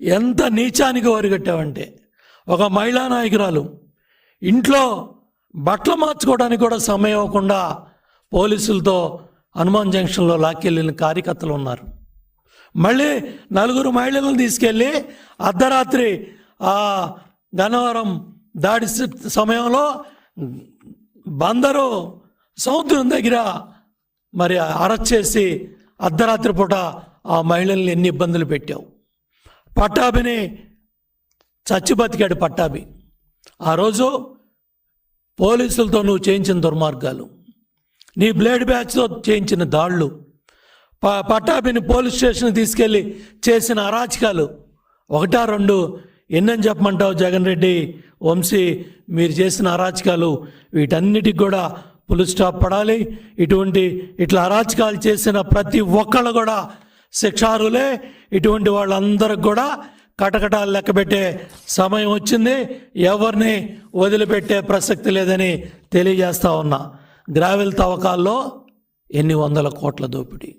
ఎంత నీచానికి వరిగట్టావంటే, ఒక మహిళా నాయకురాలు ఇంట్లో బట్టలు మార్చుకోవడానికి కూడా సమయం ఇవ్వకుండా పోలీసులతో హనుమాన్ జంక్షన్లో లాక్కెళ్ళిన కార్యకర్తలు ఉన్నారు. మళ్ళీ 4 మహిళలను తీసుకెళ్ళి అర్ధరాత్రి ఆ గన్నవరం దాడి సమయంలో బందరు సముద్రం దగ్గర మరి అరెస్ట్ చేసి అర్ధరాత్రి పూట ఆ మహిళల్ని ఎన్ని ఇబ్బందులు పెట్టావు. పట్టాభిని చచ్చి బతికాడు పట్టాభి. ఆ రోజు పోలీసులతో నువ్వు చేయించిన దుర్మార్గాలు, నీ బ్లేడ్ బ్యాచ్తో చేయించిన దాళ్ళు, పట్టాభిని పోలీస్ స్టేషన్ తీసుకెళ్ళి చేసిన అరాచకాలు 1, 2 ఎన్నని చెప్పమంటావు జగన్ రెడ్డి, వంశీ? మీరు చేసిన అరాచకాలు వీటన్నిటికి కూడా ఫుల్ స్టాప్ పడాలి. ఇట్లా అరాచకాలు చేసిన ప్రతి ఒక్కళ్ళు కూడా శిక్షార్హులే. ఇటువంటి వాళ్ళందరికి కూడా కటకటాలు లెక్కబెట్టే సమయం వచ్చింది. ఎవరిని వదిలిపెట్టే ప్రసక్తి లేదని తెలియజేస్తా ఉన్నా. గ్రావెల్ తవ్వకాల్లో ఎన్ని వందల కోట్ల దోపిడీ.